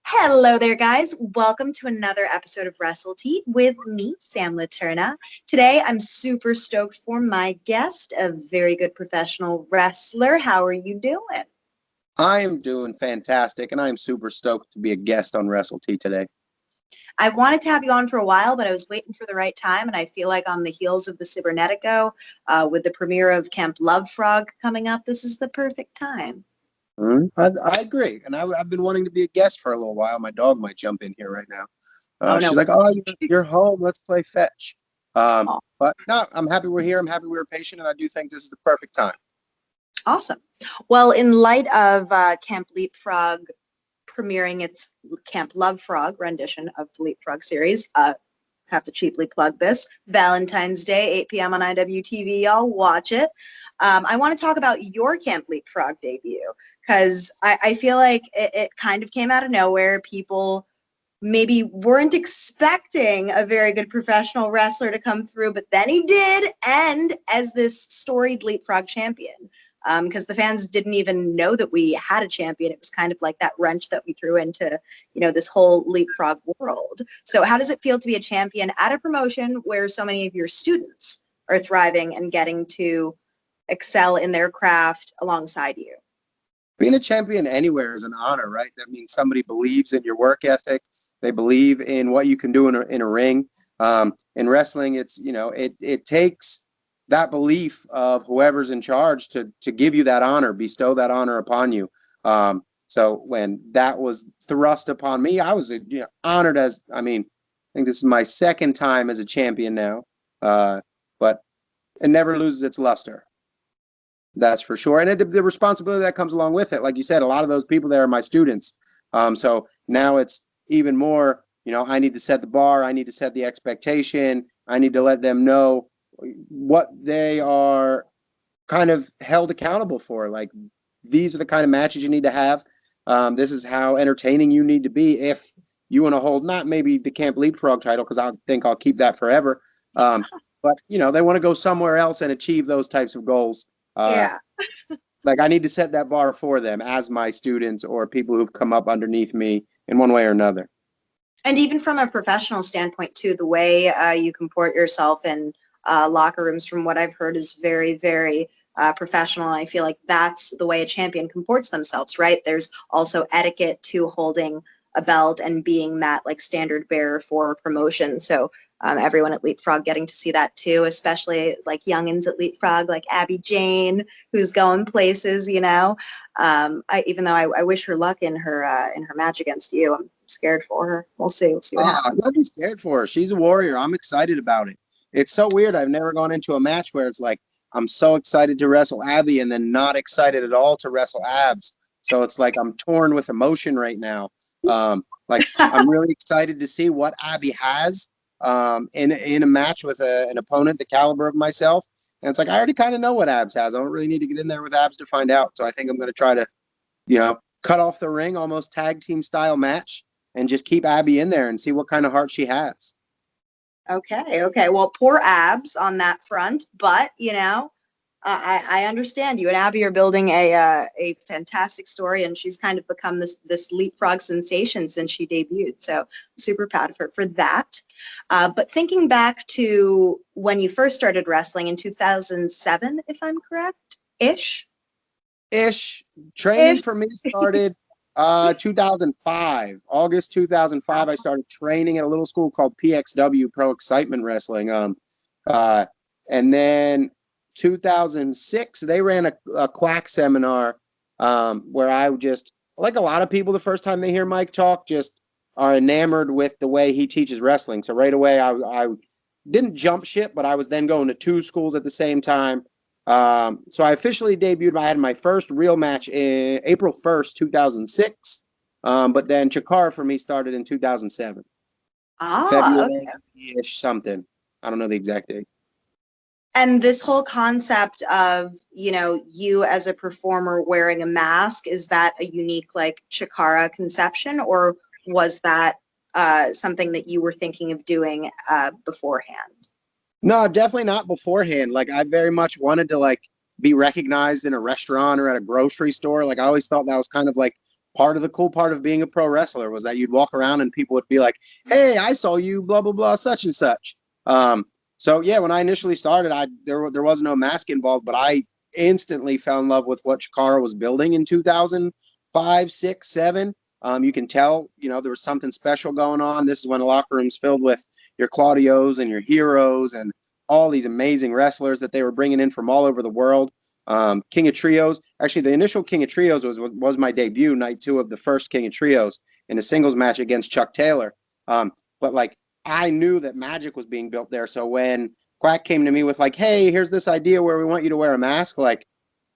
Hello there, guys. Welcome to another episode of Wrestle Tea with me, Sam Leterna. Today, I'm super stoked for my guest, a very good professional wrestler. How are you doing? I am doing fantastic, and I am super stoked to be a guest on Wrestle Tea today. I wanted to have you on for a while, but I was waiting for the right time, and I feel like on the heels of the Cybernetico, with the premiere of Camp Leapfrog coming up, this is the perfect time. I agree, and I've been wanting to be a guest for a little while. My dog might jump in here right now. Oh, no. She's like, "Oh, you're home. Let's play fetch." Oh, But no, I'm happy we're here. I'm happy we were patient, and I do think this is the perfect time. awesome. Well, in light of Camp Leapfrog premiering its Camp Leapfrog rendition of the Leapfrog series, have to cheaply plug this. Valentine's Day, 8 p.m. on IWTV. Y'all watch it. I want to talk about your Camp Leapfrog debut because I feel like it kind of came out of nowhere. People maybe weren't expecting a very good professional wrestler to come through, but then he did, and as this storied Leapfrog champion. Because the fans didn't even know that we had a champion. It was kind of like that wrench that we threw into, this whole Leapfrog world. So how does it feel to be a champion at a promotion where so many of your students are thriving and getting to excel in their craft alongside you? Being a champion anywhere is an honor, right? That means somebody believes in your work ethic. They believe in what you can do in a ring. In wrestling, it takes that belief of whoever's in charge to give you that honor, bestow that honor upon you. So when that was thrust upon me, I was honored I think this is my second time as a champion now, but it never loses its luster. That's for sure. And the responsibility that comes along with it, like you said, a lot of those people there are my students. So now it's even more, I need to set the bar. I need to set the expectation. I need to let them know what they are kind of held accountable for. Like, these are the kind of matches you need to have. This is how entertaining you need to be if you want to hold not maybe the Camp Leapfrog title, because I think I'll keep that forever. But they want to go somewhere else and achieve those types of goals. Yeah. Like, I need to set that bar for them as my students or people who've come up underneath me in one way or another. And even from a professional standpoint, too, the way you comport yourself in locker rooms, from what I've heard, is very, very professional. And I feel like that's the way a champion comports themselves, right? There's also etiquette to holding a belt and being that like standard bearer for a promotion. So everyone at Leapfrog getting to see that too, especially like youngins at Leapfrog, like Abby Jane, who's going places, even though I wish her luck in her match against you. I'm scared for her. We'll see. We'll see what happens. Don't be scared for her. She's a warrior. I'm excited about it. It's so weird. I've never gone into a match where it's like, I'm so excited to wrestle Abby and then not excited at all to wrestle Abs. So it's like I'm torn with emotion right now. I'm really excited to see what Abby has in a match with an opponent the caliber of myself. And it's like, I already kind of know what Abs has. I don't really need to get in there with Abs to find out. So I think I'm going to try to, cut off the ring, almost tag team style match, and just keep Abby in there and see what kind of heart she has. Okay. Well, poor Abs on that front, but I understand you and Abby are building a fantastic story, and she's kind of become this Leapfrog sensation since she debuted. So super proud of her for that. But thinking back to when you first started wrestling in 2007, if I'm correct, ish. Training for me started 2005, August 2005. I started training at a little school called PXW, Pro Excitement Wrestling. And then 2006, they ran a quack seminar where I just, like a lot of people, the first time they hear Mike talk, just are enamored with the way he teaches wrestling. So right away, I didn't jump ship, but I was then going to two schools at the same time. So I officially debuted. I had my first real match in April 1st, 2006. But then Chikara for me started in 2007. February-ish something. I don't know the exact date. And this whole concept of, you as a performer wearing a mask, is that a unique like Chikara conception, or was that something that you were thinking of doing beforehand? No, definitely not beforehand. Like, I very much wanted to be recognized in a restaurant or at a grocery store. Like, I always thought that was kind of like part of the cool part of being a pro wrestler was that you'd walk around and people would be like, hey, I saw you, blah, blah, blah, such and such. So yeah, when I initially started, there was no mask involved, but I instantly fell in love with what Chikara was building in 2005, 6, 7. You can tell, there was something special going on. This is when the locker room's filled with your Claudios and your heroes and all these amazing wrestlers that they were bringing in from all over the world. King of Trios. Actually, the initial King of Trios was my debut, night 2 of the first King of Trios in a singles match against Chuck Taylor. But like, I knew that magic was being built there. So when Quack came to me with like, hey, here's this idea where we want you to wear a mask, like,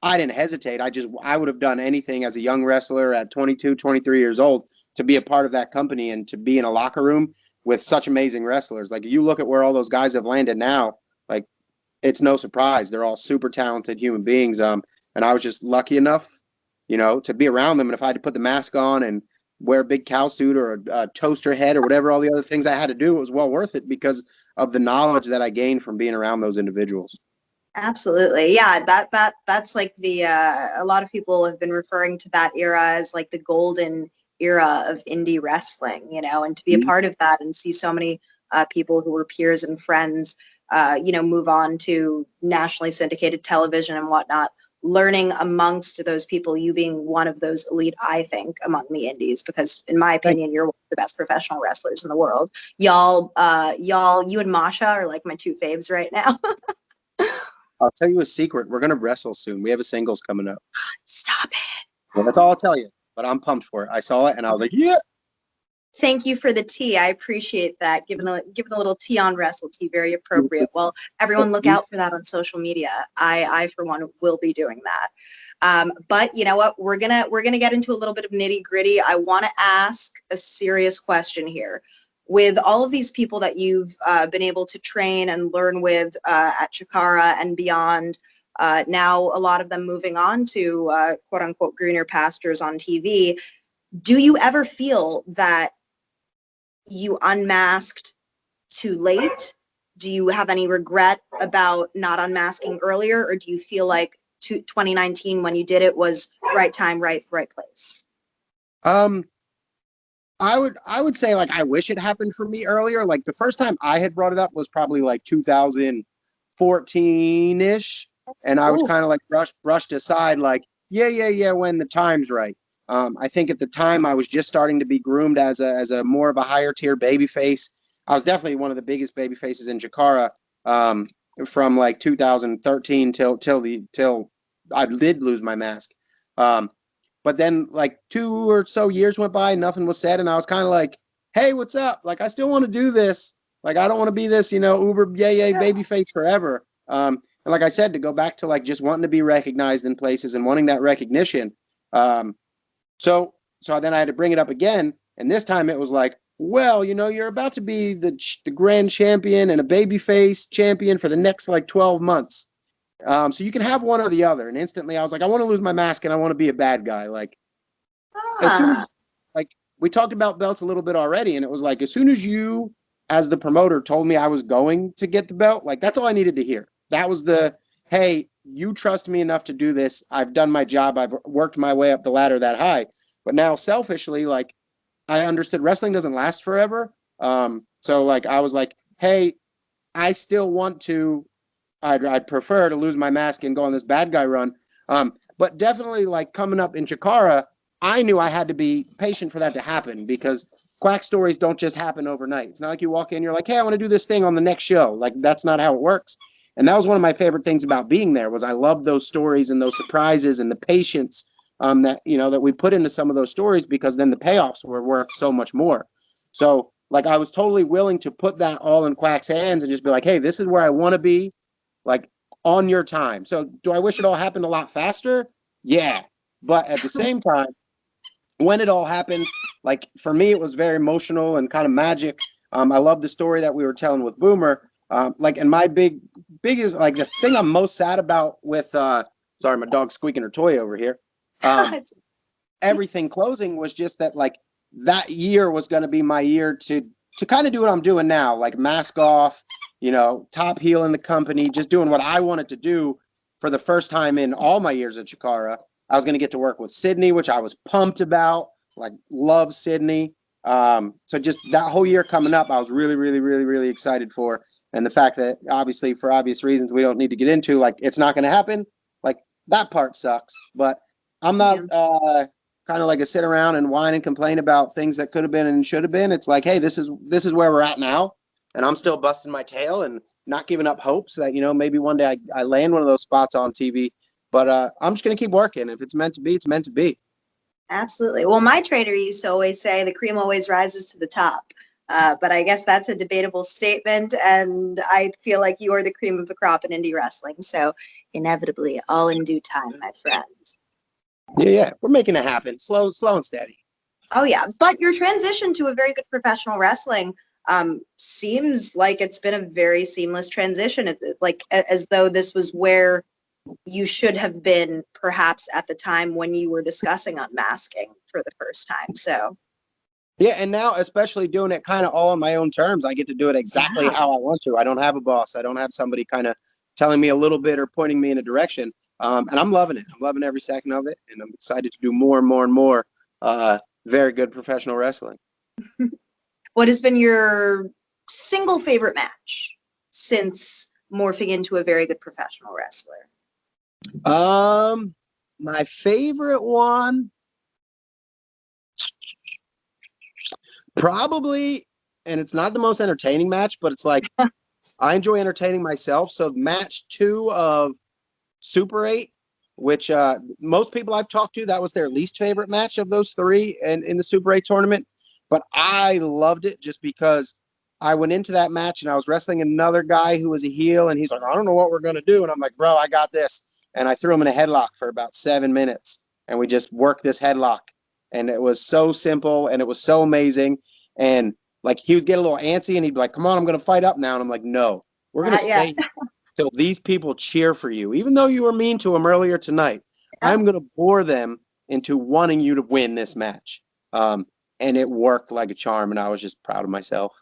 I didn't hesitate. I would have done anything as a young wrestler at 22, 23 years old to be a part of that company and to be in a locker room with such amazing wrestlers. Like, you look at where all those guys have landed now, like, it's no surprise. They're all super talented human beings. And I was just lucky enough, to be around them. And if I had to put the mask on and wear a big cow suit or a toaster head or whatever, all the other things I had to do, it was well worth it because of the knowledge that I gained from being around those individuals. Absolutely. Yeah, that's like a lot of people have been referring to that era as like the golden era of indie wrestling, and to be a part of that and see so many people who were peers and friends, move on to nationally syndicated television and whatnot, learning amongst those people, you being one of those elite, I think, among the indies, because in my opinion, you're one of the best professional wrestlers in the world. Y'all, you and Masha are like my 2 faves right now. I'll tell you a secret. We're going to wrestle soon. We have a singles coming up. Stop it. Well, that's all I'll tell you, but I'm pumped for it. I saw it and I was like, yeah. Thank you for the tea. I appreciate that. Giving a little tea on Wrestle Tea, very appropriate. Well, everyone look out for that on social media. I for one will be doing that. But you know what? We're gonna get into a little bit of nitty gritty. I want to ask a serious question here. With all of these people that you've been able to train and learn with at Chikara and beyond, now a lot of them moving on to quote unquote greener pastures on TV. Do you ever feel that you unmasked too late? Do you have any regret about not unmasking earlier, or do you feel like 2019 when you did it was right time, right place? I would say, like, I wish it happened for me earlier. Like, the first time I had brought it up was probably like 2014-ish, and I was kind of like brushed aside, like, yeah, when the time's right. I think at the time I was just starting to be groomed as a more of a higher tier babyface. I was definitely one of the biggest baby faces in Chikara from like 2013 till I did lose my mask. But then like 2 or so years went by, nothing was said, and I was kind of like, hey, what's up? Like, I still want to do this. Like, I don't want to be this, uber yay babyface forever. And like I said, to go back to like just wanting to be recognized in places and wanting that recognition. So then I had to bring it up again, and this time it was like, well, you're about to be the grand champion and a babyface champion for the next like 12 months. So you can have one or the other. And instantly I was like, I want to lose my mask and I want to be a bad guy. Like, as soon as, like, we talked about belts a little bit already, and it was like, as soon as you, as the promoter, told me I was going to get the belt, like, that's all I needed to hear. That was hey, you trust me enough to do this. I've done my job. I've worked my way up the ladder that high. But now selfishly, like, I understood wrestling doesn't last forever. So like, I was like, hey, I still want to, I'd prefer to lose my mask and go on this bad guy run. But definitely, like, coming up in Chikara, I knew I had to be patient for that to happen, because Quack stories don't just happen overnight. It's not like you walk in, you're like, hey, I want to do this thing on the next show. Like, that's not how it works. And that was one of my favorite things about being there, was I loved those stories and those surprises and the patience that that we put into some of those stories, because then the payoffs were worth so much more. So like, I was totally willing to put that all in Quack's hands and just be like, hey, this is where I want to be, like, on your time. So do I wish it all happened a lot faster? Yeah. But at the same time, when it all happened, like, for me, it was very emotional and kind of magic. I love the story that we were telling with Boomer. And my biggest, like, the thing I'm most sad about with, sorry, my dog's squeaking her toy over here. Everything closing was just that, like, that year was going to be my year to kind of do what I'm doing now, like, mask off, top heel in the company, just doing what I wanted to do for the first time in all my years at Chikara. I was going to get to work with Sydney, which I was pumped about. Like, love Sydney. So just that whole year coming up, I was really, really, really, really excited for. And the fact that, obviously, for obvious reasons we don't need to get into, like, it's not going to happen. Like, that part sucks. But I'm not kind of like a sit around and whine and complain about things that could have been and should have been. It's like, hey, this is where we're at now, and I'm still busting my tail and not giving up hopes that, maybe one day I land one of those spots on TV. But I'm just going to keep working. If it's meant to be, it's meant to be. Absolutely. Well, my trainer used to always say the cream always rises to the top. But I guess that's a debatable statement, and I feel like you are the cream of the crop in indie wrestling. So inevitably, all in due time, my friend. Yeah. We're making it happen. Slow and steady. Oh, yeah. But your transition to a very good professional wrestling seems like it's been a very seamless transition, like as though this was where you should have been perhaps at the time when you were discussing unmasking for the first time. So yeah, and now especially doing it kind of all on my own terms, I get to do it exactly how I want to. I don't have a boss. I don't have somebody kind of telling me a little bit or pointing me in a direction. And I'm loving it. I'm loving every second of it, and I'm excited to do more and more and more very good professional wrestling. what has been your single favorite match since morphing into a very good professional wrestler? My favorite one probably, and it's not the most entertaining match, but it's like I enjoy entertaining myself. So match 2 of Super 8, which most people I've talked to, that was their least favorite match of those 3 in the Super 8 tournament. But I loved it just because I went into that match and I was wrestling another guy who was a heel, and he's like, I don't know what we're going to do. And I'm like, bro, I got this. And I threw him in a headlock for about 7 minutes, and we just worked this headlock. And it was so simple, and it was so amazing. And like, he would get a little antsy, and he'd be like, come on, I'm going to fight up now. And I'm like, no, we're going to stay till these people cheer for you. Even though you were mean to them earlier tonight, I'm going to bore them into wanting you to win this match. And it worked like a charm, and I was just proud of myself.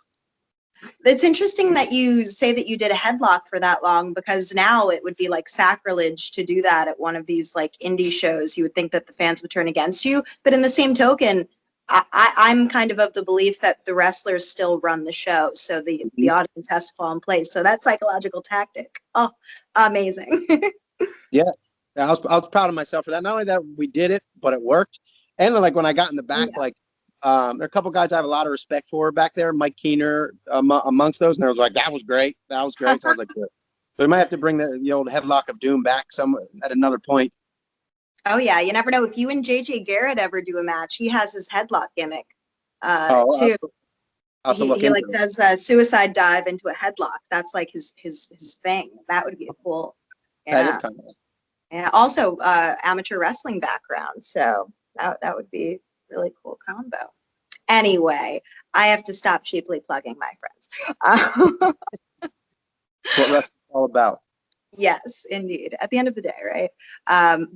It's interesting that you say that you did a headlock for that long, because now it would be like sacrilege to do that at one of these like indie shows. You would think that the fans would turn against you. But in the same token, I'm kind of the belief that the wrestlers still run the show. So the audience has to fall in place. So that psychological tactic. Oh, amazing. Yeah. I was proud of myself for that. Not only that we did it, but it worked. And then, like, when I got in the back, like, there are a couple guys I have a lot of respect for back there. Mike Keener amongst those, and I was like, that was great. That was great. So I was like, good. But we might have to bring the old headlock of doom back some at another point. Oh, yeah. You never know. If you and JJ Garrett ever do a match, he has his headlock gimmick too. He like does a suicide dive into a headlock. That's like his thing. That would be cool. Yeah. That is kind of cool. Yeah. Also, amateur wrestling background. So that would be really cool combo. Anyway, I have to stop cheaply plugging, my friends. What wrestling's all about. Yes, indeed. At the end of the day, right?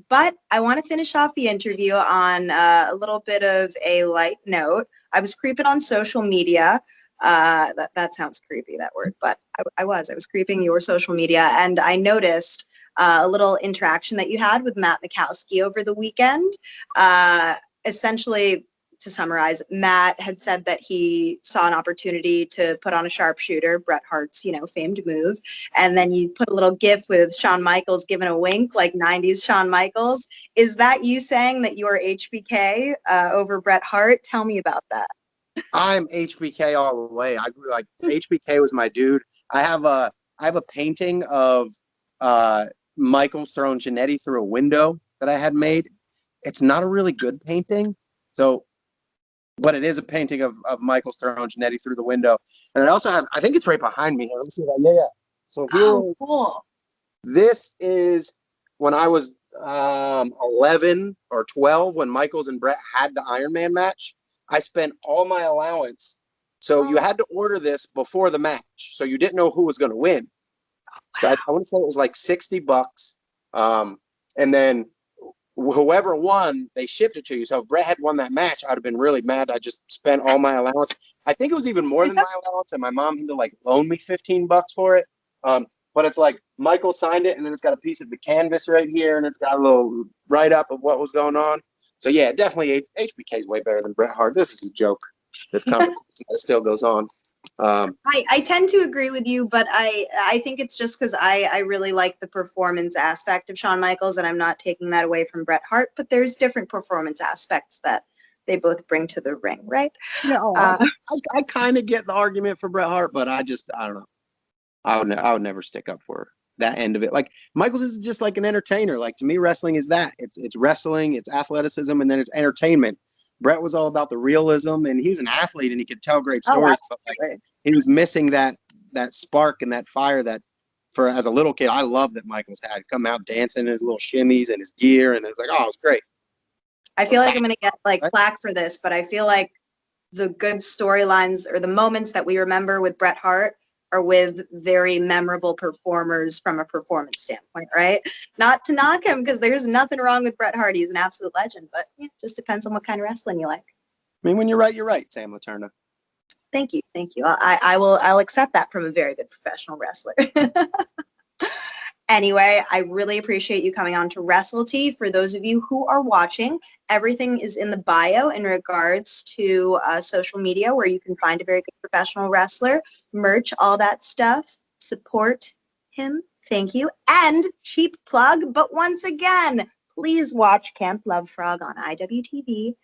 But I want to finish off the interview on a little bit of a light note. I was creeping on social media. That sounds creepy, that word, but I was creeping your social media, and I noticed a little interaction that you had with Matt Mikowski over the weekend. Essentially, to summarize, Matt had said that he saw an opportunity to put on a sharpshooter, Bret Hart's, famed move. And then you put a little gif with Shawn Michaels giving a wink, like 90s Shawn Michaels. Is that you saying that you are HBK over Bret Hart? Tell me about that. I'm HBK all the way. HBK was my dude. I have a painting of Michaels throwing Jannetty through a window that I had made. It's not a really good painting. But it is a painting of Michaels throwing Jannetty through the window. And I also have, I think it's right behind me here. Let me see that. Yeah. So here, cool. This is when I was 11 or 12 when Michaels and Bret had the Iron Man match. I spent all my allowance. So you had to order this before the match. So you didn't know who was going to win. So I want to say it was like $60. And then whoever won, they shipped it to you. So if Bret had won that match, I'd have been really mad. I just spent all my allowance. I think it was even more than my allowance, and my mom had to like loan me $15 for it. but it's like Michael signed it, and then it's got a piece of the canvas right here, and it's got a little write-up of what was going on. So yeah, definitely HBK is way better than Bret Hart. This is a joke. This conversation still goes on. I tend to agree with you, but I think it's just because I really like the performance aspect of Shawn Michaels, and I'm not taking that away from Bret Hart, but there's different performance aspects that they both bring to the ring, right? Yeah, I kind of get the argument for Bret Hart, but I don't know. I would never stick up for that end of it. Like Michaels is just like an entertainer. Like to me, wrestling is that. It's wrestling, it's athleticism, and then it's entertainment. Bret was all about the realism, and he was an athlete, and he could tell great stories. But like, he was missing that spark and that fire that, for as a little kid, I loved that Michaels had. Come out dancing in his little shimmies and his gear, and it was like, oh, it was great. I feel like I'm gonna get like flack for this, but I feel like the good storylines or the moments that we remember with Bret Hart are with very memorable performers from a performance standpoint, right? Not to knock him, because there's nothing wrong with Bret Hart. He's an absolute legend, but yeah, just depends on what kind of wrestling you like. I mean, when you're right, Sam Leterna. Thank you. I'll accept that from a very good professional wrestler. Anyway, I really appreciate you coming on to Wrestle Tea. For those of you who are watching, everything is in the bio in regards to social media, where you can find a very good professional wrestler, merch, all that stuff. Support him. Thank you. And cheap plug, but once again, please watch Camp Leapfrog on IWTV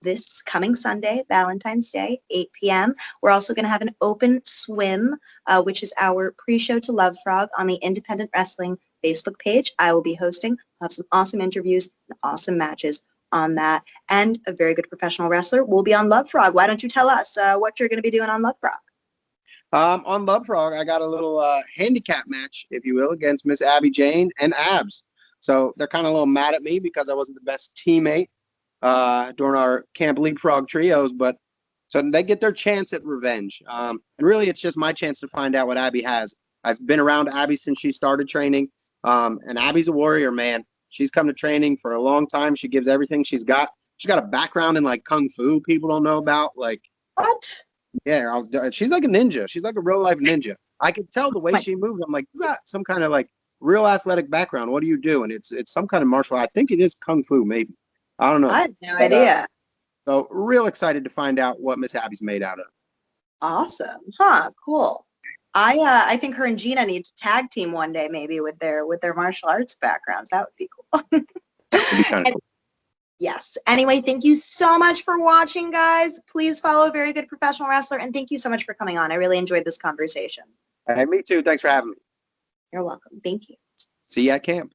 this coming Sunday, Valentine's Day, 8 p.m. We're also going to have an open swim, which is our pre-show to Leapfrog on the Independent Wrestling Facebook page. I will be hosting. I'll have some awesome interviews and awesome matches on that. And a very good professional wrestler will be on Leapfrog. Why don't you tell us what you're going to be doing on Leapfrog? On Leapfrog, I got a little handicap match, if you will, against Miss Abby Jane and Abs. So they're kind of a little mad at me because I wasn't the best teammate during our Camp Leapfrog trios, but so they get their chance at revenge. And really, it's just my chance to find out what Abby has. I've been around Abby since she started training, and Abby's a warrior, man. She's come to training for a long time. She gives everything she's got. She's got a background in like kung fu people don't know about. Like what? Yeah, she's like a ninja. She's like a real life ninja. I could tell the way she moves. I'm like, you got some kind of like real athletic background. What do you do? And it's some kind of martial art. I think it is kung fu, maybe. I don't know. I had no idea. So real excited to find out what Miss Abby's made out of. Awesome. Huh, cool. I think her and Gina need to tag team one day, maybe with their martial arts backgrounds. That would be cool. That'd be kind of cool. Yes. Anyway, thank you so much for watching, guys. Please follow a very good professional wrestler, and thank you so much for coming on. I really enjoyed this conversation. Hey, me too. Thanks for having me. You're welcome. Thank you. See you at camp.